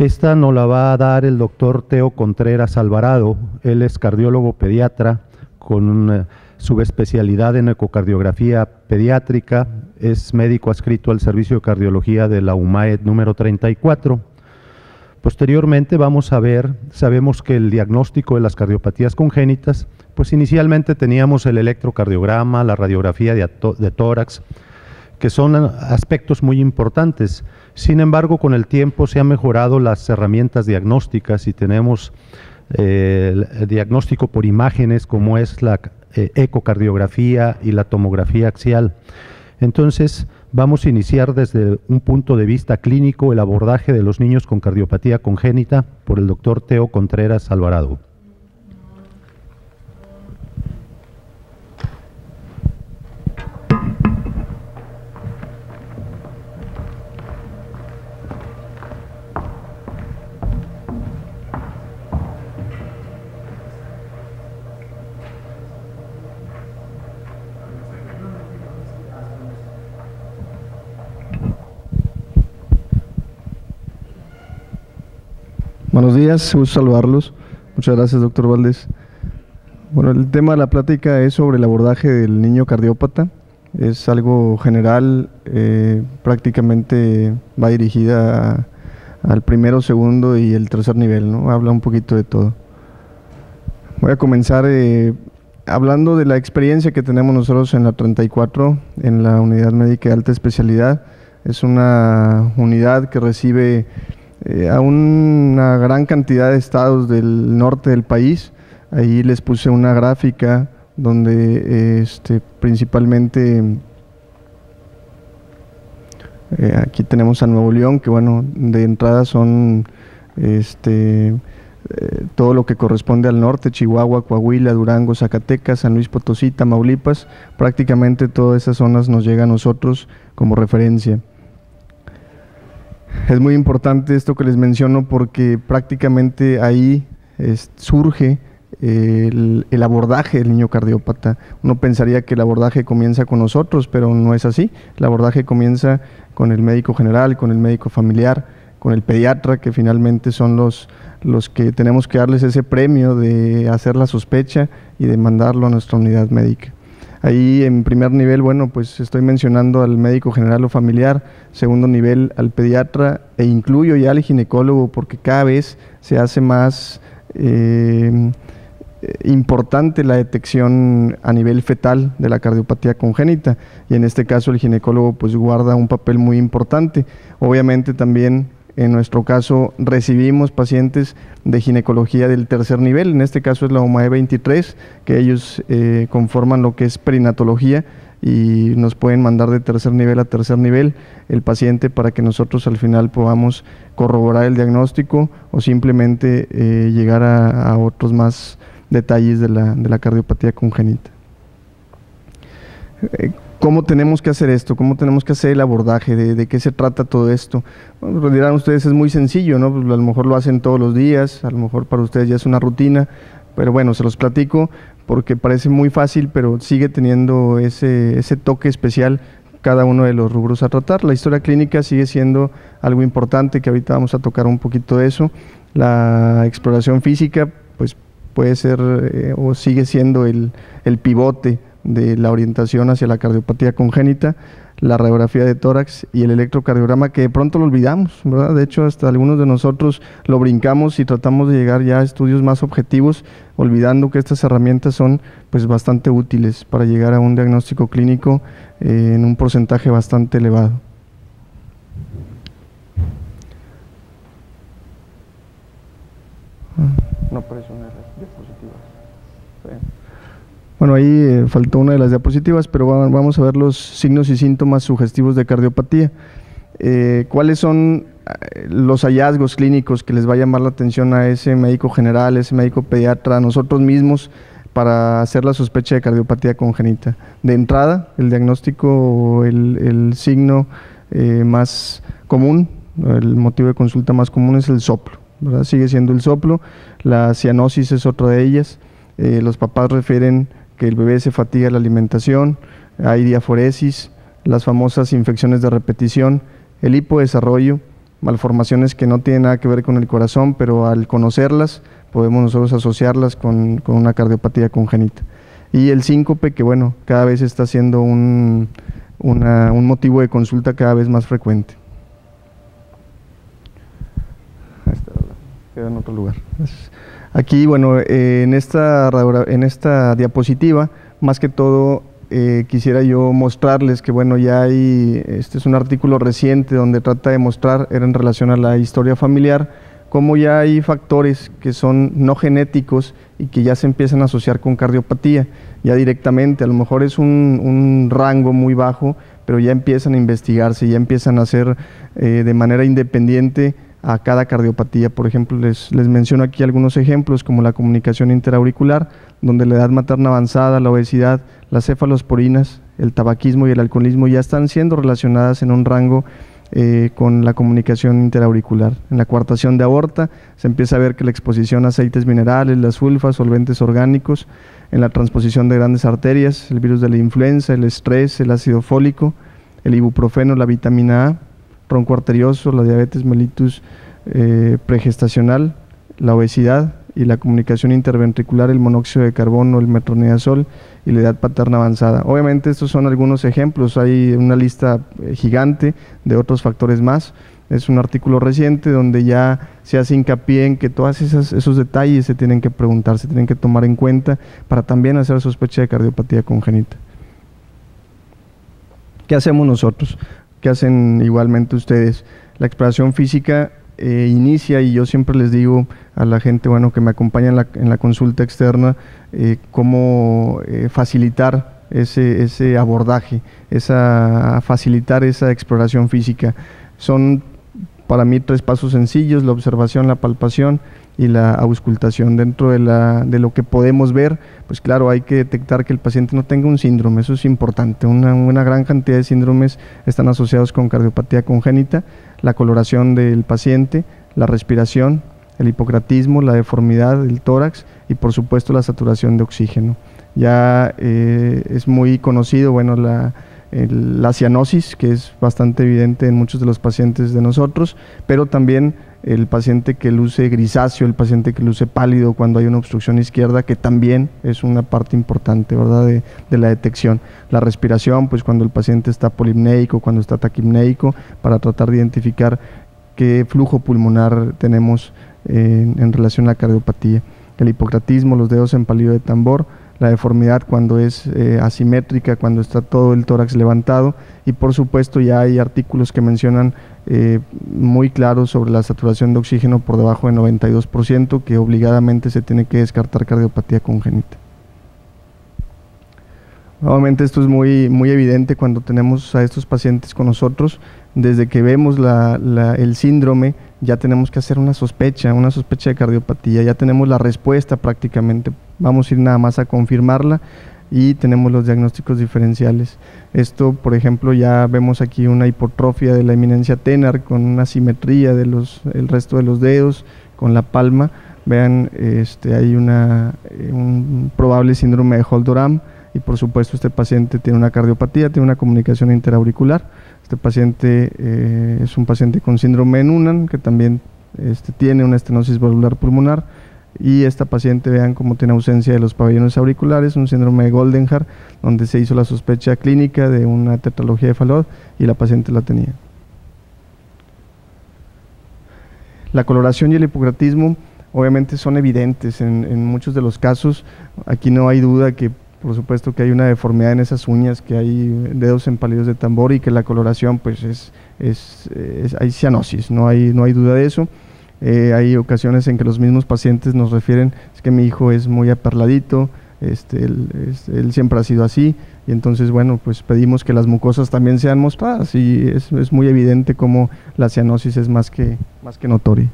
Esta nos la va a dar el doctor Teo Contreras Alvarado. Él es cardiólogo pediatra con una subespecialidad en ecocardiografía pediátrica, es médico adscrito al servicio de cardiología de la UMAED número 34. Posteriormente vamos a ver, sabemos que el diagnóstico de las cardiopatías congénitas, pues inicialmente teníamos el electrocardiograma, la radiografía de tórax, que son aspectos muy importantes. Sin embargo, con el tiempo se han mejorado las herramientas diagnósticas y tenemos el diagnóstico por imágenes, como es la ecocardiografía y la tomografía axial. Entonces, vamos a iniciar desde un punto de vista clínico el abordaje de los niños con cardiopatía congénita por el doctor Teo Contreras Alvarado. Buenos días, gusto saludarlos. Muchas gracias, doctor Valdés. Bueno, el tema de la plática es sobre el abordaje del niño cardiópata. Es algo general, prácticamente va dirigida al primero, segundo y el tercer nivel, ¿no? Habla un poquito de todo. Voy a comenzar hablando de la experiencia que tenemos nosotros en la 34, en la Unidad Médica de Alta Especialidad. Es una unidad que recibe a una gran cantidad de estados del norte del país. Ahí les puse una gráfica donde principalmente aquí tenemos a Nuevo León, que bueno, de entrada son todo lo que corresponde al norte: Chihuahua, Coahuila, Durango, Zacatecas, San Luis Potosí, Tamaulipas. Prácticamente todas esas zonas nos llega a nosotros como referencia. Es muy importante esto que les menciono porque prácticamente ahí surge el abordaje del niño cardiópata. Uno pensaría que el abordaje comienza con nosotros, pero no es así. El abordaje comienza con el médico general, con el médico familiar, con el pediatra, que finalmente son los que tenemos que darles ese premio de hacer la sospecha y de mandarlo a nuestra unidad médica. Ahí en primer nivel, bueno, pues estoy mencionando al médico general o familiar, segundo nivel al pediatra, e incluyo ya al ginecólogo porque cada vez se hace más importante la detección a nivel fetal de la cardiopatía congénita, y en este caso el ginecólogo pues guarda un papel muy importante. Obviamente también en nuestro caso recibimos pacientes de ginecología del tercer nivel, en este caso es la UMAE 23, que ellos conforman lo que es perinatología y nos pueden mandar de tercer nivel a tercer nivel el paciente para que nosotros al final podamos corroborar el diagnóstico o simplemente llegar a otros más detalles de la cardiopatía congénita. ¿Cómo tenemos que hacer esto? ¿Cómo tenemos que hacer el abordaje? ¿De qué se trata todo esto? Bueno, pues dirán ustedes, es muy sencillo, ¿no? Pues a lo mejor lo hacen todos los días, a lo mejor para ustedes ya es una rutina, pero bueno, se los platico porque parece muy fácil, pero sigue teniendo ese toque especial cada uno de los rubros a tratar. La historia clínica sigue siendo algo importante, que ahorita vamos a tocar un poquito de eso. La exploración física, pues puede ser o sigue siendo el pivote de la orientación hacia la cardiopatía congénita, la radiografía de tórax y el electrocardiograma, que de pronto lo olvidamos, ¿verdad? De hecho, hasta algunos de nosotros lo brincamos y tratamos de llegar ya a estudios más objetivos, olvidando que estas herramientas son pues bastante útiles para llegar a un diagnóstico clínico en un porcentaje bastante elevado. No aparece una de las diapositivas. Bueno, ahí faltó una de las diapositivas, pero vamos a ver los signos y síntomas sugestivos de cardiopatía. ¿Cuáles son los hallazgos clínicos que les va a llamar la atención a ese médico general, ese médico pediatra, a nosotros mismos, para hacer la sospecha de cardiopatía congénita? De entrada, el diagnóstico, el signo más común, el motivo de consulta más común es el soplo, ¿verdad? Sigue siendo el soplo. La cianosis es otra de ellas. Los papás refieren que el bebé se fatiga de la alimentación, hay diaforesis, las famosas infecciones de repetición, el hipodesarrollo, malformaciones que no tienen nada que ver con el corazón, pero al conocerlas podemos nosotros asociarlas con una cardiopatía congénita. Y el síncope, que bueno, cada vez está siendo un motivo de consulta cada vez más frecuente. Queda en otro lugar. Aquí, bueno, en esta diapositiva, más que todo, quisiera yo mostrarles que, bueno, ya hay, este es un artículo reciente donde trata de mostrar, era en relación a la historia familiar, cómo ya hay factores que son no genéticos y que ya se empiezan a asociar con cardiopatía, ya directamente, a lo mejor es un rango muy bajo, pero ya empiezan a investigarse, ya empiezan a hacer de manera independiente a cada cardiopatía. Por ejemplo, les menciono aquí algunos ejemplos como la comunicación interauricular, donde la edad materna avanzada, la obesidad, las cefalosporinas, el tabaquismo y el alcoholismo ya están siendo relacionadas en un rango con la comunicación interauricular. En la coartación de aorta se empieza a ver que la exposición a aceites minerales, las sulfas, solventes orgánicos, en la transposición de grandes arterias, el virus de la influenza, el estrés, el ácido fólico, el ibuprofeno, la vitamina A, ronco arterioso, la diabetes mellitus pregestacional, la obesidad y la comunicación interventricular, el monóxido de carbono, el metronidazol y la edad paterna avanzada. Obviamente estos son algunos ejemplos, hay una lista gigante de otros factores más. Es un artículo reciente donde ya se hace hincapié en que todos esos detalles se tienen que preguntar, se tienen que tomar en cuenta para también hacer sospecha de cardiopatía congénita. ¿Qué hacemos nosotros? ¿Qué hacen igualmente ustedes? La exploración física inicia, y yo siempre les digo a la gente, bueno, que me acompaña en la consulta externa, cómo facilitar ese abordaje, facilitar esa exploración física. Son para mí 3 pasos sencillos: la observación, la palpación y la auscultación. Dentro de lo que podemos ver, pues claro, hay que detectar que el paciente no tenga un síndrome, eso es importante. Una gran cantidad de síndromes están asociados con cardiopatía congénita: la coloración del paciente, la respiración, el hipocratismo, la deformidad del tórax y por supuesto la saturación de oxígeno. Ya es muy conocido, bueno, la cianosis, que es bastante evidente en muchos de los pacientes de nosotros, pero también el paciente que luce grisáceo, el paciente que luce pálido cuando hay una obstrucción izquierda, que también es una parte importante, ¿verdad?, de la detección. La respiración, pues cuando el paciente está polipneico, cuando está taquipneico, para tratar de identificar qué flujo pulmonar tenemos en relación a la cardiopatía. El hipocratismo, los dedos en palillo de tambor, la deformidad cuando es asimétrica, cuando está todo el tórax levantado, y por supuesto ya hay artículos que mencionan muy claros sobre la saturación de oxígeno por debajo de 92%, que obligadamente se tiene que descartar cardiopatía congénita. Nuevamente esto es muy evidente cuando tenemos a estos pacientes con nosotros. Desde que vemos el síndrome ya tenemos que hacer una sospecha de cardiopatía, ya tenemos la respuesta prácticamente, vamos a ir nada más a confirmarla y tenemos los diagnósticos diferenciales. Esto, por ejemplo, ya vemos aquí una hipotrofia de la eminencia tenar con una simetría de el resto de los dedos con la palma. Vean, hay un probable síndrome de Holt-Oram y por supuesto este paciente tiene una cardiopatía, tiene una comunicación interauricular. Este paciente es un paciente con síndrome de Noonan, que también tiene una estenosis valvular pulmonar, y esta paciente, vean cómo tiene ausencia de los pabellones auriculares, un síndrome de Goldenhar, donde se hizo la sospecha clínica de una tetralogía de Fallot y la paciente la tenía. La coloración y el hipocratismo obviamente son evidentes en muchos de los casos. Aquí no hay duda que por supuesto que hay una deformidad en esas uñas, que hay dedos en palillos de tambor y que la coloración pues hay cianosis, no hay duda de eso. Hay ocasiones en que los mismos pacientes nos refieren, es que mi hijo es muy aperladito, él siempre ha sido así, y entonces bueno, pues pedimos que las mucosas también sean mostradas, y es muy evidente cómo la cianosis es más que notoria.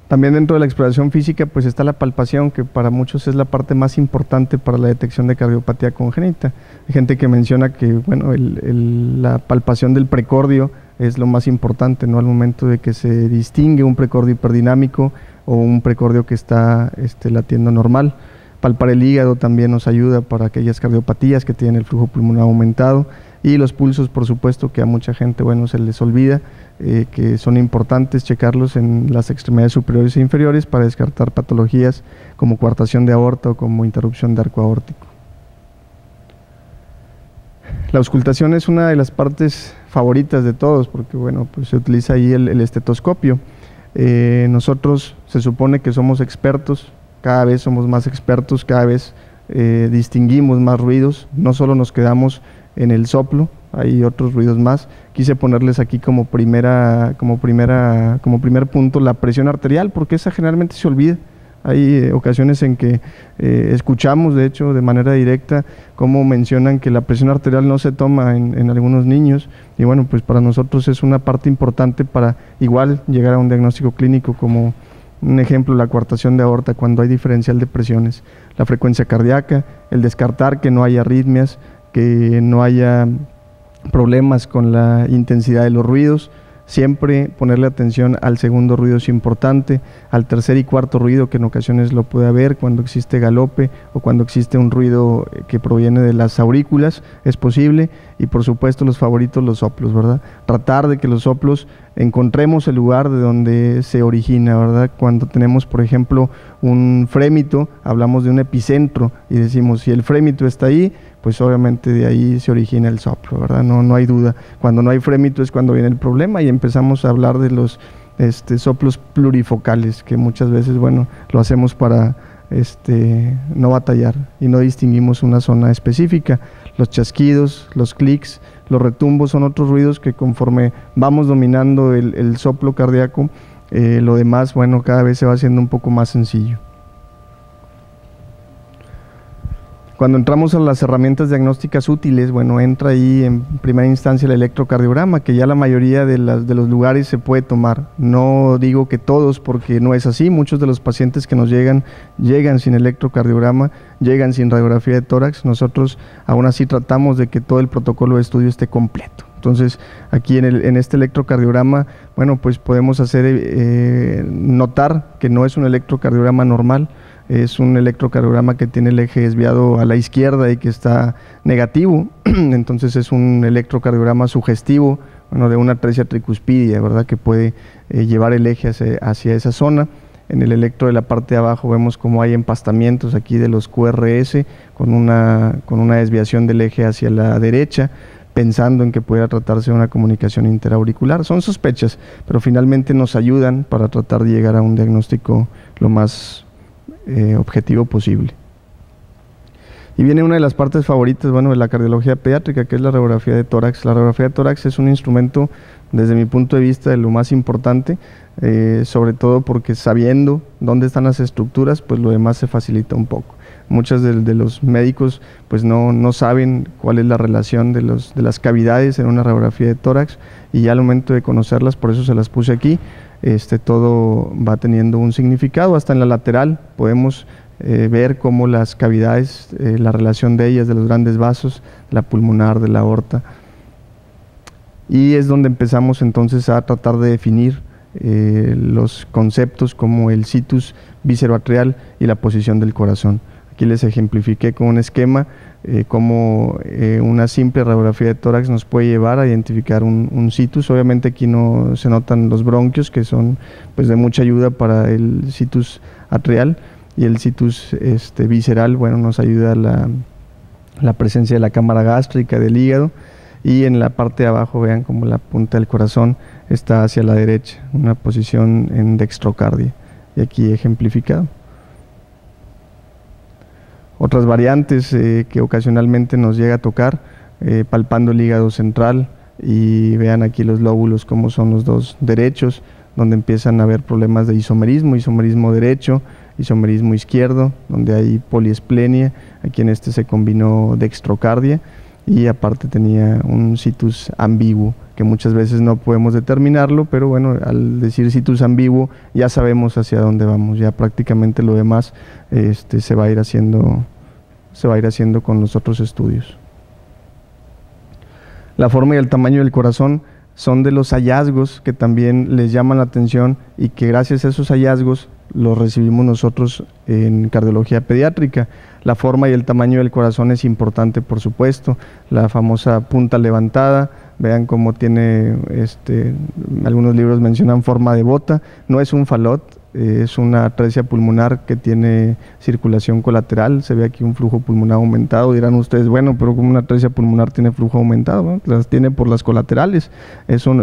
También dentro de la exploración física pues está la palpación, que para muchos es la parte más importante para la detección de cardiopatía congénita. Hay gente que menciona que bueno, la palpación del precordio es lo más importante, ¿no?, al momento de que se distingue un precordio hiperdinámico o un precordio que está latiendo normal. Palpar el hígado también nos ayuda para aquellas cardiopatías que tienen el flujo pulmonar aumentado, Y los pulsos, por supuesto, que a mucha gente, bueno, se les olvida, que son importantes checarlos en las extremidades superiores e inferiores para descartar patologías como coartación de aorta o como interrupción de arco aórtico. La auscultación es una de las partes favoritas de todos porque, bueno, pues se utiliza ahí el estetoscopio. Nosotros se supone que somos expertos, cada vez somos más expertos, cada vez distinguimos más ruidos, no solo nos quedamos en el soplo, hay otros ruidos más. Quise ponerles aquí como primer punto la presión arterial, porque esa generalmente se olvida. Hay ocasiones en que escuchamos, de hecho, de manera directa, cómo mencionan que la presión arterial no se toma en algunos niños, y bueno, pues para nosotros es una parte importante para igual llegar a un diagnóstico clínico, como un ejemplo, la coartación de aorta cuando hay diferencial de presiones, la frecuencia cardíaca, el descartar que no haya arritmias, que no haya problemas con la intensidad de los ruidos. Siempre ponerle atención al segundo ruido es importante, al tercer y cuarto ruido, que en ocasiones lo puede haber cuando existe galope o cuando existe un ruido que proviene de las aurículas, es posible. Y por supuesto los favoritos, los soplos, ¿verdad? Tratar de que los soplos encontremos el lugar de donde se origina, ¿verdad? Cuando tenemos, por ejemplo, un frémito, hablamos de un epicentro y decimos, si el frémito está ahí, pues obviamente de ahí se origina el soplo, ¿verdad? No hay duda. Cuando no hay frémito es cuando viene el problema y empezamos a hablar de los soplos plurifocales, que muchas veces, bueno, lo hacemos para no batallar y no distinguimos una zona específica. Los chasquidos, los clics, los retumbos son otros ruidos que conforme vamos dominando el soplo cardíaco, lo demás, bueno, cada vez se va haciendo un poco más sencillo. Cuando entramos a las herramientas diagnósticas útiles, bueno, entra ahí en primera instancia el electrocardiograma, que ya la mayoría de los lugares se puede tomar. No digo que todos, porque no es así. Muchos de los pacientes que nos llegan sin electrocardiograma, llegan sin radiografía de tórax. Nosotros aún así tratamos de que todo el protocolo de estudio esté completo. Entonces, aquí en este electrocardiograma, bueno, pues podemos hacer notar que no es un electrocardiograma normal. Es un electrocardiograma que tiene el eje desviado a la izquierda y que está negativo, entonces es un electrocardiograma sugestivo, bueno, de una atresia tricuspidia, ¿verdad?, que puede llevar el eje hacia esa zona. En el electro de la parte de abajo vemos cómo hay empastamientos aquí de los QRS con una desviación del eje hacia la derecha, pensando en que pudiera tratarse de una comunicación interauricular. Son sospechas, pero finalmente nos ayudan para tratar de llegar a un diagnóstico lo más objetivo posible. Y viene una de las partes favoritas, bueno, de la cardiología pediátrica, que es la radiografía de tórax. La radiografía de tórax es un instrumento, desde mi punto de vista, de lo más importante, sobre todo porque sabiendo dónde están las estructuras, pues lo demás se facilita un poco. Muchos de los médicos pues no saben cuál es la relación de las cavidades en una radiografía de tórax, y ya al momento de conocerlas, por eso se las puse aquí, todo va teniendo un significado. Hasta en la lateral podemos ver cómo las cavidades, la relación de ellas, de los grandes vasos, la pulmonar, de la aorta, y es donde empezamos entonces a tratar de definir los conceptos como el situs víscero-atrial y la posición del corazón. Aquí les ejemplifiqué con un esquema cómo una simple radiografía de tórax nos puede llevar a identificar un situs. Obviamente aquí no se notan los bronquios, que son pues de mucha ayuda para el situs atrial, y el situs visceral, bueno, nos ayuda la presencia de la cámara gástrica, del hígado, y en la parte de abajo vean como la punta del corazón está hacia la derecha, una posición en dextrocardia, y aquí ejemplificado. Otras variantes que ocasionalmente nos llega a tocar, palpando el hígado central, y vean aquí los lóbulos como son los dos derechos, donde empiezan a haber problemas de isomerismo derecho, isomerismo izquierdo, donde hay poliesplenia. Aquí en se combinó dextrocardia, y aparte tenía un situs ambiguo, que muchas veces no podemos determinarlo, pero bueno, al decir situs ambiguo ya sabemos hacia dónde vamos, ya prácticamente lo demás se va a ir haciendo con los otros estudios. La forma y el tamaño del corazón son de los hallazgos que también les llaman la atención y que gracias a esos hallazgos los recibimos nosotros en cardiología pediátrica. La forma y el tamaño del corazón es importante, por supuesto, la famosa punta levantada, vean cómo tiene, algunos libros mencionan forma de bota, no es un falot, es una atresia pulmonar que tiene circulación colateral, se ve aquí un flujo pulmonar aumentado, dirán ustedes, bueno, pero como una atresia pulmonar tiene flujo aumentado, ¿no? Las tiene por las colaterales, eso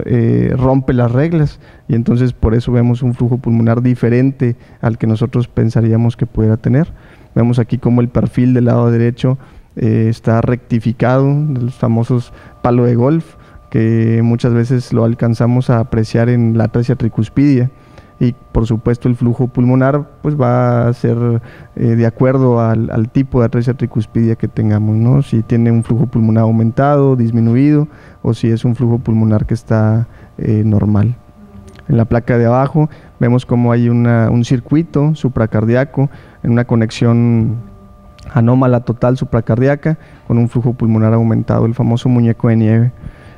rompe las reglas y entonces por eso vemos un flujo pulmonar diferente al que nosotros pensaríamos que pudiera tener. Vemos aquí como el perfil del lado derecho está rectificado, de los famosos palo de golf, que muchas veces lo alcanzamos a apreciar en la atresia tricuspidia. Y por supuesto el flujo pulmonar pues va a ser de acuerdo al tipo de atresia tricuspidia que tengamos, ¿no? Si tiene un flujo pulmonar aumentado, disminuido, o si es un flujo pulmonar que está normal. En la placa de abajo vemos como hay un circuito supracardíaco en una conexión anómala total supracardíaca con un flujo pulmonar aumentado, el famoso muñeco de nieve.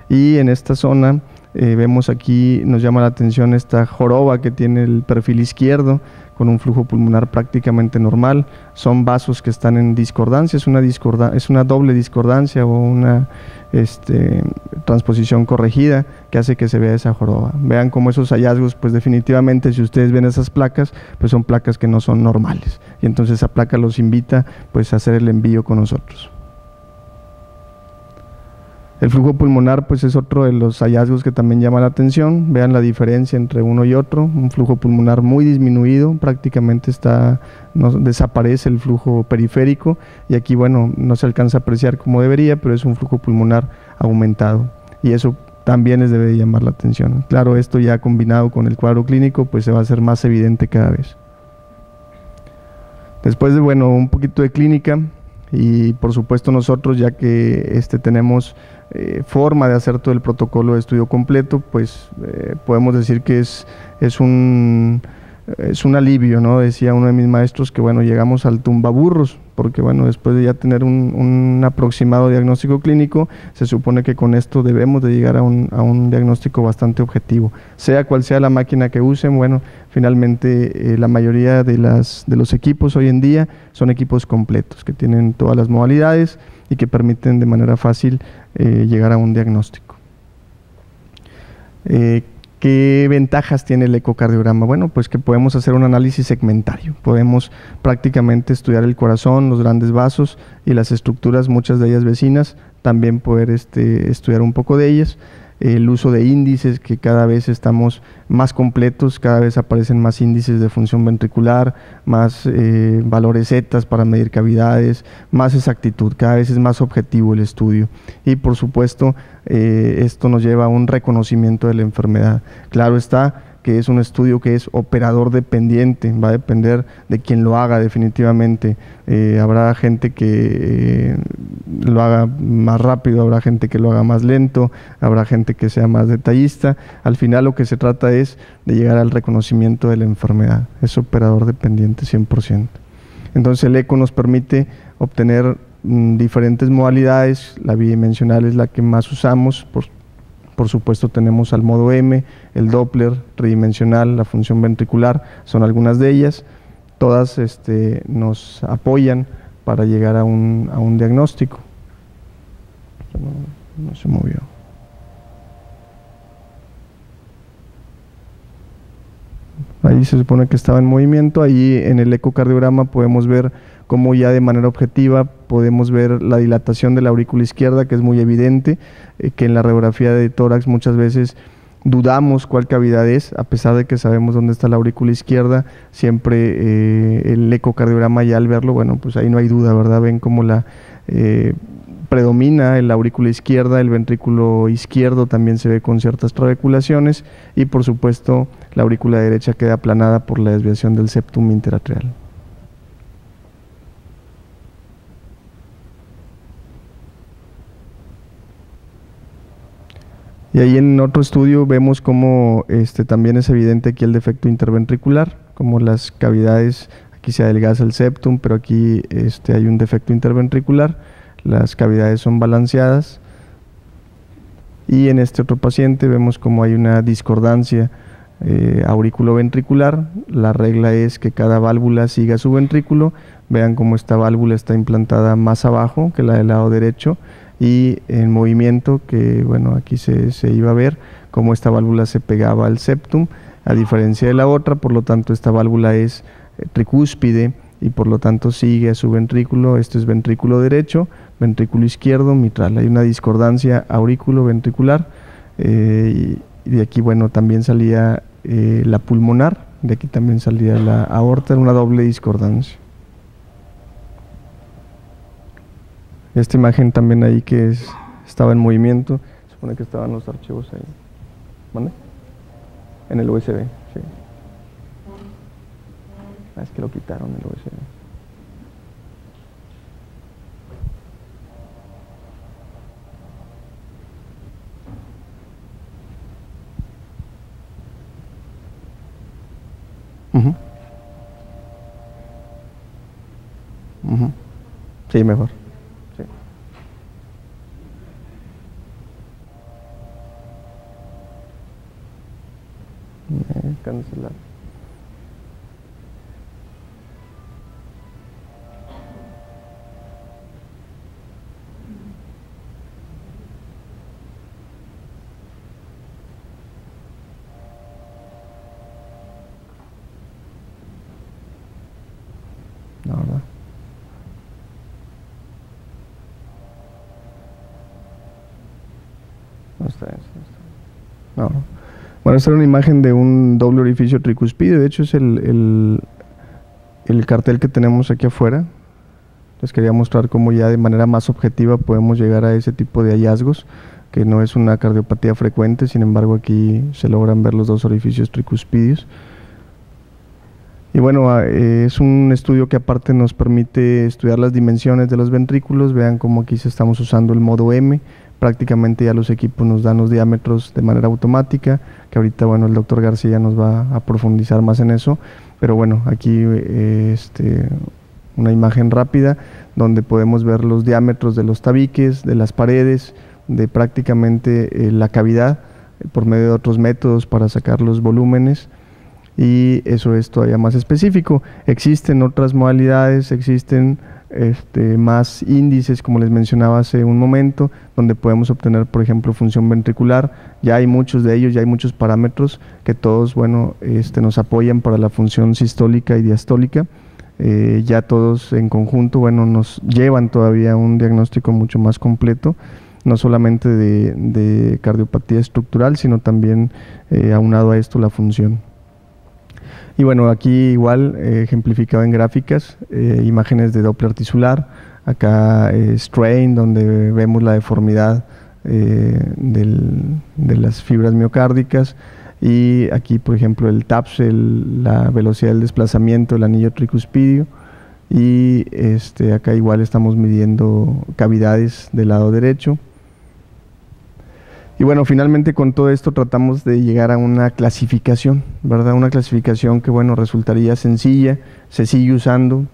Y en esta zona vemos aquí, nos llama la atención esta joroba que tiene el perfil izquierdo con un flujo pulmonar prácticamente normal. Son vasos que están en discordancia, es una doble discordancia o una transposición corregida que hace que se vea esa joroba. Vean cómo esos hallazgos, pues definitivamente si ustedes ven esas placas, pues son placas que no son normales y entonces esa placa los invita pues a hacer el envío con nosotros. El flujo pulmonar pues es otro de los hallazgos que también llama la atención. Vean la diferencia entre uno y otro, un flujo pulmonar muy disminuido, prácticamente desaparece el flujo periférico y aquí bueno, no se alcanza a apreciar como debería, pero es un flujo pulmonar aumentado y eso también les debe de llamar la atención. Claro, esto ya combinado con el cuadro clínico pues se va a hacer más evidente cada vez. Después de bueno, un poquito de clínica y por supuesto nosotros ya que tenemos forma de hacer todo el protocolo de estudio completo, pues podemos decir que es un alivio, ¿no? Decía uno de mis maestros que bueno, llegamos al tumbaburros, porque bueno, después de ya tener un aproximado diagnóstico clínico, se supone que con esto debemos de llegar a un diagnóstico bastante objetivo. Sea cual sea la máquina que usen, bueno, finalmente la mayoría de los equipos hoy en día son equipos completos, que tienen todas las modalidades y que permiten de manera fácil llegar a un diagnóstico. ¿Qué ventajas tiene el ecocardiograma? Bueno, pues que podemos hacer un análisis segmentario, podemos prácticamente estudiar el corazón, los grandes vasos y las estructuras, muchas de ellas vecinas, también poder estudiar un poco de ellas. El uso de índices, que cada vez estamos más completos, cada vez aparecen más índices de función ventricular, más valores zetas para medir cavidades, más exactitud, cada vez es más objetivo el estudio. Y por supuesto, esto nos lleva a un reconocimiento de la enfermedad. Claro está que es un estudio que es operador dependiente, va a depender de quien lo haga definitivamente. Habrá gente que lo haga más rápido, habrá gente que lo haga más lento, habrá gente que sea más detallista. Al final lo que se trata es de llegar al reconocimiento de la enfermedad, es operador dependiente 100%. Entonces el eco nos permite obtener diferentes modalidades, la bidimensional es la que más usamos, por supuesto tenemos al modo M, el Doppler, tridimensional, la función ventricular, son algunas de ellas. Todas nos apoyan para llegar a un diagnóstico. No se movió. Ahí se supone que estaba en movimiento, ahí en el ecocardiograma podemos ver cómo ya de manera objetiva podemos ver la dilatación de la aurícula izquierda, que es muy evidente, que en la radiografía de tórax muchas veces dudamos cuál cavidad es, a pesar de que sabemos dónde está la aurícula izquierda, siempre el ecocardiograma ya al verlo, bueno, pues ahí no hay duda, ¿verdad? Ven cómo predomina en la aurícula izquierda, el ventrículo izquierdo también se ve con ciertas trabeculaciones y por supuesto la aurícula derecha queda aplanada por la desviación del septum interatrial. Y ahí en otro estudio vemos cómo también es evidente aquí el defecto interventricular, como las cavidades, aquí se adelgaza el septum, pero aquí hay un defecto interventricular, las cavidades son balanceadas. Y en este otro paciente vemos como hay una discordancia aurículo-ventricular. La regla es que cada válvula siga su ventrículo. Vean cómo esta válvula está implantada más abajo que la del lado derecho, y en movimiento, que bueno, aquí se iba a ver cómo esta válvula se pegaba al septum, a diferencia de la otra. Por lo tanto, esta válvula es tricúspide y por lo tanto sigue a su ventrículo. Este es ventrículo derecho, ventrículo izquierdo, mitral. Hay una discordancia aurículo-ventricular, y de aquí, bueno, también salía la pulmonar, de aquí también salía la aorta, una doble discordancia. Esta imagen también ahí que estaba en movimiento, se supone que estaban los archivos ahí. ¿Mande? En el USB, sí. Es que lo quitaron el USB. Sí, mejor. Sí. Cancelar. No, ¿verdad? No está bien, no. Bueno, esta era una imagen de un doble orificio tricuspide. De hecho, es el cartel que tenemos aquí afuera. Les quería mostrar cómo ya de manera más objetiva podemos llegar a ese tipo de hallazgos, que no es una cardiopatía frecuente. Sin embargo, aquí se logran ver los dos orificios tricuspidios. Y bueno, es un estudio que aparte nos permite estudiar las dimensiones de los ventrículos. Vean cómo aquí estamos usando el modo M. Prácticamente ya los equipos nos dan los diámetros de manera automática, que ahorita, bueno, el doctor García nos va a profundizar más en eso. Pero bueno, aquí una imagen rápida donde podemos ver los diámetros de los tabiques, de las paredes, de prácticamente la cavidad, por medio de otros métodos para sacar los volúmenes. Y eso es todavía más específico. Existen otras modalidades, existen más índices, como les mencionaba hace un momento, donde podemos obtener, por ejemplo, función ventricular. Ya hay muchos de ellos, ya hay muchos parámetros que todos, bueno, nos apoyan para la función sistólica y diastólica. Ya todos en conjunto, bueno, nos llevan todavía a un diagnóstico mucho más completo, no solamente de cardiopatía estructural, sino también aunado a esto la función. Y bueno, aquí igual ejemplificado en gráficas, imágenes de Doppler tisular, acá strain, donde vemos la deformidad de las fibras miocárdicas, y aquí, por ejemplo, el TAPS, la velocidad del desplazamiento del anillo tricuspidio, y acá igual estamos midiendo cavidades del lado derecho. Y bueno, finalmente con todo esto tratamos de llegar a una clasificación, ¿verdad? Una clasificación que, bueno, resultaría sencilla, se sigue usando.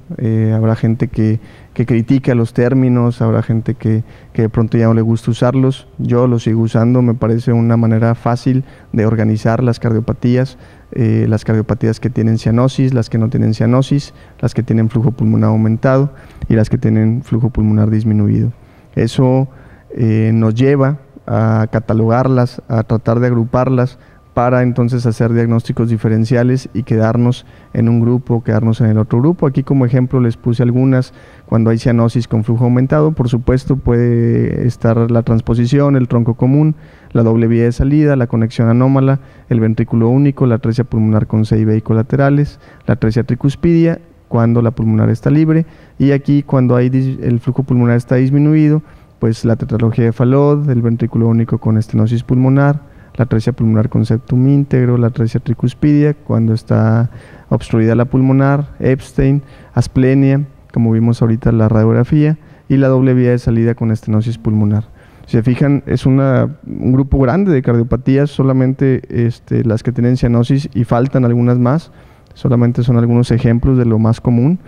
Habrá gente que critica los términos, habrá gente que de pronto ya no le gusta usarlos. Yo los sigo usando, me parece una manera fácil de organizar las cardiopatías que tienen cianosis, las que no tienen cianosis, las que tienen flujo pulmonar aumentado y las que tienen flujo pulmonar disminuido. Eso nos lleva a catalogarlas, a tratar de agruparlas para entonces hacer diagnósticos diferenciales y quedarnos en un grupo, quedarnos en el otro grupo. Aquí como ejemplo les puse algunas. Cuando hay cianosis con flujo aumentado, por supuesto puede estar la transposición, el tronco común, la doble vía de salida, la conexión anómala, el ventrículo único, la atresia pulmonar con C y B y colaterales, la atresia tricuspidia cuando la pulmonar está libre, y aquí cuando el flujo pulmonar está disminuido, pues la tetralogía de Fallot, el ventrículo único con estenosis pulmonar, la atresia pulmonar con septum íntegro, la atresia tricuspidia cuando está obstruida la pulmonar, Epstein, asplenia, como vimos ahorita en la radiografía, y la doble vía de salida con estenosis pulmonar. Si se fijan, es un grupo grande de cardiopatías, solamente las que tienen cianosis, y faltan algunas más, solamente son algunos ejemplos de lo más común.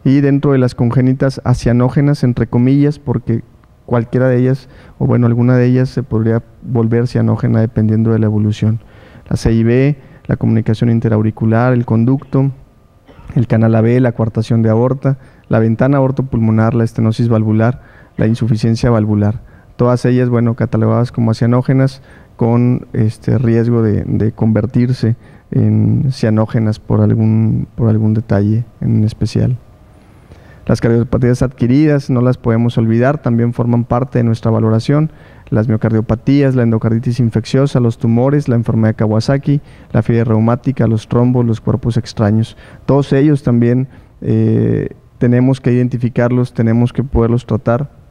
Y dentro de las congénitas acianógenas, entre comillas, porque cualquiera de ellas, o bueno, alguna de ellas se podría volver cianógena dependiendo de la evolución. La CIB, la comunicación interauricular, el conducto, el canal AB, la coartación de aorta, la ventana aortopulmonar, la estenosis valvular, la insuficiencia valvular. Todas ellas, bueno, catalogadas como cianógenas con riesgo de convertirse en cianógenas por algún detalle en especial. Las cardiopatías adquiridas no las podemos olvidar, también forman parte de nuestra valoración. Las miocardiopatías, la endocarditis infecciosa, los tumores, la enfermedad de Kawasaki, la fiebre reumática, los trombos, los cuerpos extraños. Todos ellos también tenemos que identificarlos, tenemos que poderlos tratar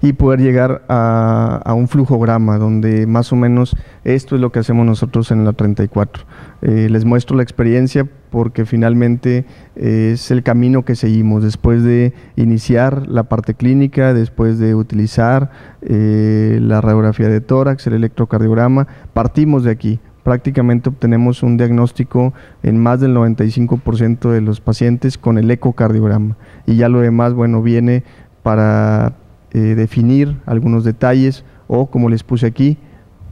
y poder llegar a un flujograma donde más o menos esto es lo que hacemos nosotros en la 34. Les muestro la experiencia porque finalmente es el camino que seguimos después de iniciar la parte clínica, después de utilizar la radiografía de tórax, el electrocardiograma, partimos de aquí. Prácticamente obtenemos un diagnóstico en más del 95% de los pacientes con el ecocardiograma y ya lo demás, bueno, viene para definir algunos detalles o, como les puse aquí,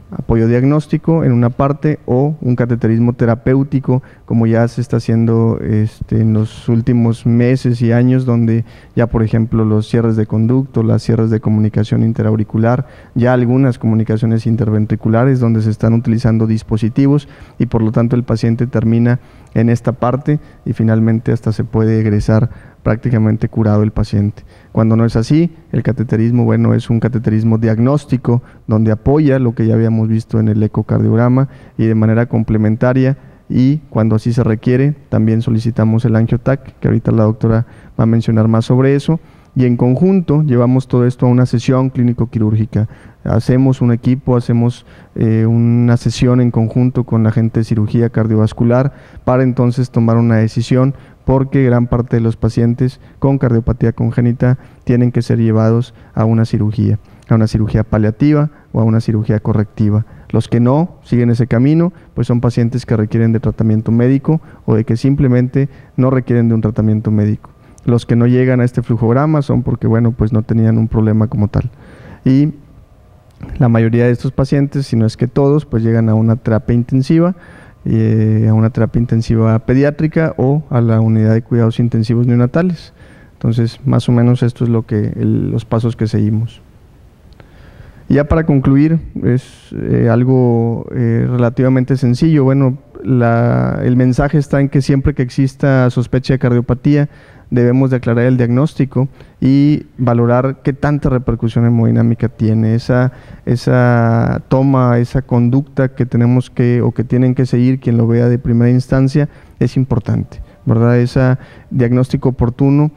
apoyo diagnóstico en una parte o un cateterismo terapéutico, como ya se está haciendo en los últimos meses y años, donde ya, por ejemplo, los cierres de conducto, las cierres de comunicación interauricular, ya algunas comunicaciones interventriculares donde se están utilizando dispositivos y por lo tanto el paciente termina en esta parte y finalmente hasta se puede egresar prácticamente curado el paciente. Cuando no es así, el cateterismo, bueno, es un cateterismo diagnóstico donde apoya lo que ya habíamos visto en el ecocardiograma y de manera complementaria, y cuando así se requiere, también solicitamos el angiotac, que ahorita la doctora va a mencionar más sobre eso, y en conjunto llevamos todo esto a una sesión clínico-quirúrgica. Hacemos un equipo, hacemos una sesión en conjunto con la gente de cirugía cardiovascular para entonces tomar una decisión, porque gran parte de los pacientes con cardiopatía congénita tienen que ser llevados a una cirugía paliativa o a una cirugía correctiva. Los que no siguen ese camino, pues son pacientes que requieren de tratamiento médico o de que simplemente no requieren de un tratamiento médico. Los que no llegan a este flujograma son porque, bueno, pues no tenían un problema como tal. Y la mayoría de estos pacientes, si no es que todos, pues llegan a una terapia intensiva, pediátrica o a la unidad de cuidados intensivos neonatales. Entonces, más o menos esto es los pasos que seguimos. Y ya para concluir, es algo relativamente sencillo. Bueno, el mensaje está en que siempre que exista sospecha de cardiopatía, debemos de aclarar el diagnóstico y valorar qué tanta repercusión hemodinámica tiene esa toma, esa conducta que tenemos que o que tienen que seguir quien lo vea de primera instancia. Es importante, ¿verdad? Ese diagnóstico oportuno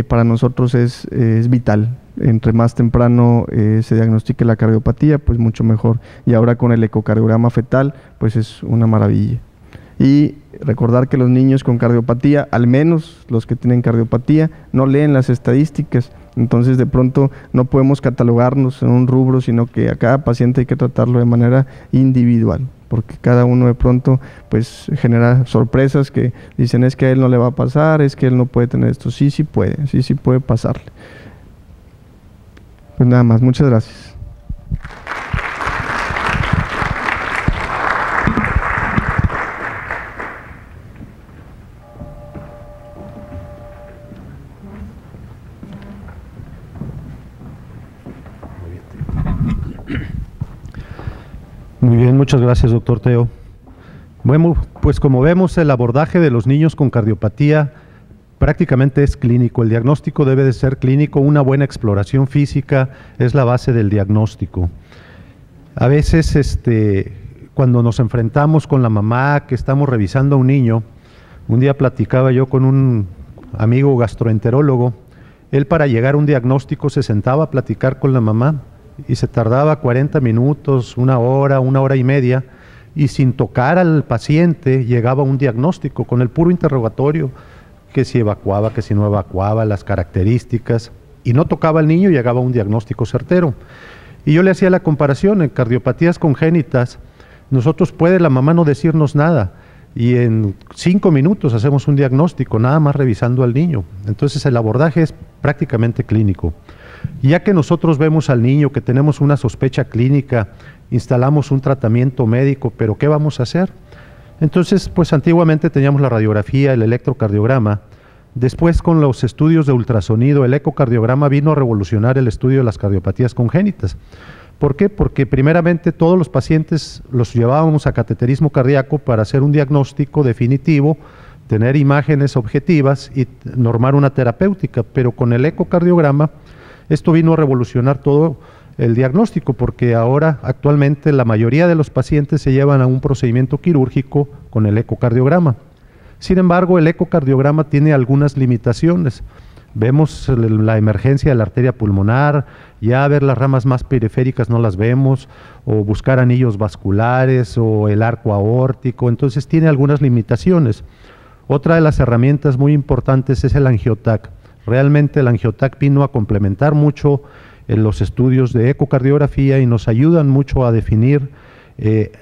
para nosotros es vital. Entre más temprano se diagnostique la cardiopatía, pues mucho mejor. Y ahora con el ecocardiograma fetal, pues es una maravilla. Y recordar que los niños con cardiopatía, al menos los que tienen cardiopatía, no leen las estadísticas. Entonces de pronto no podemos catalogarnos en un rubro, sino que a cada paciente hay que tratarlo de manera individual, porque cada uno de pronto pues genera sorpresas que dicen es que a él no le va a pasar, es que él no puede tener esto. Sí puede pasarle. Pues nada más, muchas gracias. Muy bien, muchas gracias, doctor Teo. Bueno, pues como vemos, el abordaje de los niños con cardiopatía prácticamente es clínico. El diagnóstico debe de ser clínico. Una buena exploración física es la base del diagnóstico. A veces, cuando nos enfrentamos con la mamá que estamos revisando a un niño, un día platicaba yo con un amigo gastroenterólogo. Él, para llegar a un diagnóstico, se sentaba a platicar con la mamá y se tardaba 40 minutos, una hora y media, y sin tocar al paciente llegaba a un diagnóstico con el puro interrogatorio, que si evacuaba, que si no evacuaba, las características, y no tocaba al niño y llegaba a un diagnóstico certero. Y yo le hacía la comparación: en cardiopatías congénitas, nosotros puede la mamá no decirnos nada, y en 5 minutos hacemos un diagnóstico, nada más revisando al niño. Entonces el abordaje es prácticamente clínico. Ya que nosotros vemos al niño, que tenemos una sospecha clínica, instalamos un tratamiento médico, pero ¿qué vamos a hacer? Entonces, pues antiguamente teníamos la radiografía, el electrocardiograma. Después, con los estudios de ultrasonido, el ecocardiograma vino a revolucionar el estudio de las cardiopatías congénitas. ¿Por qué? Porque primeramente todos los pacientes los llevábamos a cateterismo cardíaco para hacer un diagnóstico definitivo, tener imágenes objetivas y normar una terapéutica, pero con el ecocardiograma esto vino a revolucionar todo el diagnóstico, porque ahora actualmente la mayoría de los pacientes se llevan a un procedimiento quirúrgico con el ecocardiograma. Sin embargo, el ecocardiograma tiene algunas limitaciones. Vemos la emergencia de la arteria pulmonar, ya ver las ramas más periféricas no las vemos, o buscar anillos vasculares o el arco aórtico, entonces tiene algunas limitaciones. Otra de las herramientas muy importantes es el angiotac. Realmente el angiotac vino a complementar mucho en los estudios de ecocardiografía y nos ayudan mucho a definir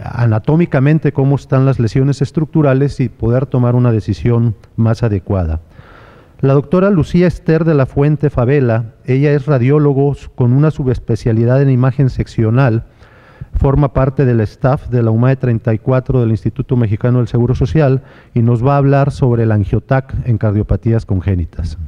anatómicamente cómo están las lesiones estructurales y poder tomar una decisión más adecuada. La doctora Lucía Esther de la Fuente Favela, ella es radiólogo con una subespecialidad en imagen seccional, forma parte del staff de la UMAE 34 del Instituto Mexicano del Seguro Social y nos va a hablar sobre el angiotac en cardiopatías congénitas.